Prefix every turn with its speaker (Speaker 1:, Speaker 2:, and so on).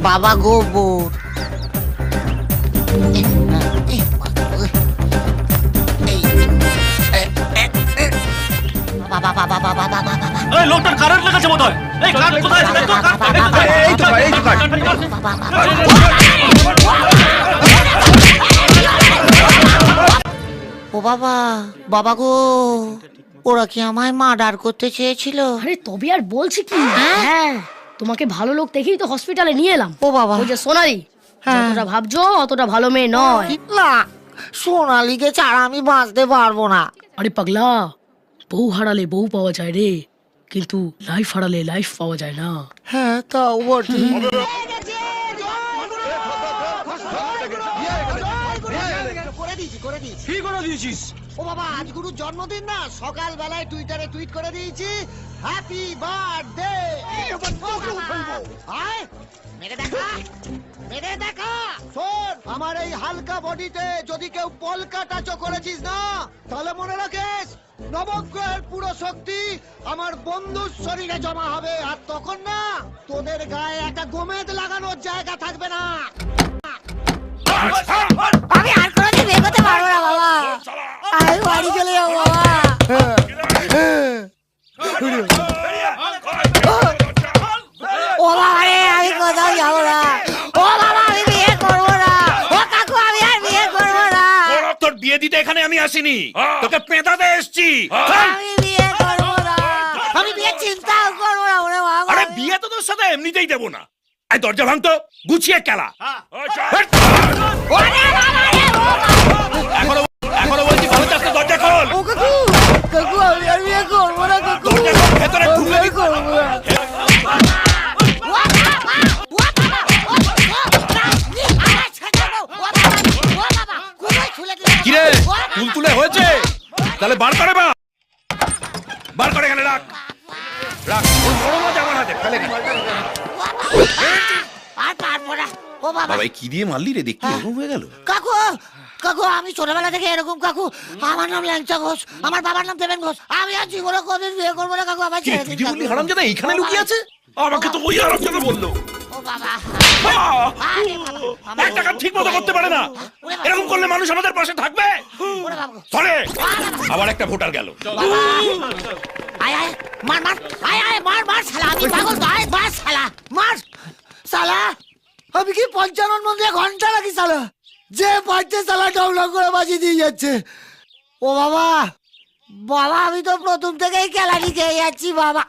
Speaker 1: বাবা গোবর। বাবা বাবা বাবা বাবা বাবা
Speaker 2: এই লোকটার কারেন্ট লেগেছে বোধহয়। এই কারেন্ট কোথায় আছে দেখো।
Speaker 3: এই তো ভাই, এই তো ভাই।
Speaker 1: ও বাবা বাবা গো, ওরা কি আমায় মার্ডার করতে চেয়েছিল?
Speaker 4: আরে তবে আর বলছি কি, হ্যাঁ তোমাকে ভালো লোক দেখেই তো হসপিটালে নিয়ে এলাম।
Speaker 1: ও বাবা,
Speaker 4: ওই যে সোনালি, যতটা ভাবছো অতটা ভালো মেয়ে নয়।
Speaker 1: না, সোনালীকে ছাড়া আমি বাঁচতে পারবো না।
Speaker 4: আরে পাগলা, বউ হারালে বউ পাওয়া যায় রে, কিন্তু লাইফ হারালে লাইফ পাওয়া যায় না।
Speaker 1: হ্যাঁ তাও বটে।
Speaker 5: ও বাবা, আজ গুরুর জন্মদিন না, সকাল বেলায় টুইটারে টুইট করে দিয়েছি হ্যাপি বার্থডে। মেরে দেখা শোন, আমার এই হালকা বডিতে যদি কেউ পলকা টাচও করেছিস না, তাহলে মনে রাখিস নবগ্রহের পুরো শক্তি আমার বন্ধুর শরীরে জমা হবে, আর তখন না তোদের গায়ে একটা গোমেদ লাগানোর জায়গা থাকবে না।
Speaker 1: আমি আর কোনোদিন বিয়ে করতে পারবো না বাবা, আমি বাড়ি চলে যাবো বাবা। ও বাবা রে, আমি কোথাও যাবো না। ও বাবা, আমি বিয়ে করবো না। ও কাকু, আমি আর বিয়ে করবো না।
Speaker 2: তোর বিয়ে দিতে এখানে আমি আসিনি, তোকে পেঁদাতে এসেছি।
Speaker 1: আমি বিয়ে করবো না, আমি বিয়ে চিন্তাও করবো না। ওরে বাবা,
Speaker 2: আরে বিয়ে তো তোর সাথে এমনিতেই দেবো না। এই দরজা ভাঙতো, গুছিয়ে খেলা।
Speaker 1: ওরে বাবা রে, ও বাবা।
Speaker 2: এখনো এখনো বলছি ভালো চাচ্ছে, দরজা খোল।
Speaker 1: ও কাকু, কাকু আমি আর বিয়ে করবো না কাকু।
Speaker 2: দরজা খোল, ভেতরে ঢুকে
Speaker 1: আমি করবো না।
Speaker 2: কিরে, তুলতুলে হয়েছে? তাহলে বার করে বা বার করে এখানে রাখ রাখ। ওই বড় মাছ আমার হাতে ফেলে দে।
Speaker 1: আর পারবো না। ও বাবা,
Speaker 2: বাবা কি দিয়ে মারলি রে, দেখি এরকম হয়ে গেল।
Speaker 1: কাকু, কাকু আমি ছোটবেলা থেকে এরকম কাকু। আমার নাম ল্যাংচা ঘোষ, আমার বাবার নাম দেবেন ঘোষ। আমি আর জীবনে কোনদিন বিয়ে করবো না কাকু, আমার ছেড়ে দিন
Speaker 2: তুই বললি
Speaker 1: কাকু।
Speaker 2: হারামজাদা এইখানে লুকিয়ে আছে? আমাকে তো ওই হারামজাদা বললো।
Speaker 1: ও বাবা,
Speaker 2: আরে বাবা, একটা কাজ ঠিক মতো করতে পারে না। এরকম করলে মানুষ আমাদের পাশে থাকবে?
Speaker 1: ওরে বাবা,
Speaker 2: চলে আবার একটা ভোটার গেল।
Speaker 1: বাবা, আয় আয় মার মার, আয় আয় মার মার শালা, আমি পাগল তো, আয় মার শালা, মার শালা। আমি কি পঞ্চানন মন্দিরে ঘন্টা রাখি শালা, যে পারছে শালা ডাউনলোড করে বাজিয়ে দিয়ে যাচ্ছে। ও বাবা, বাবা আমি তো প্রথম থেকেই খেলা খেয়ে যাচ্ছি বাবা।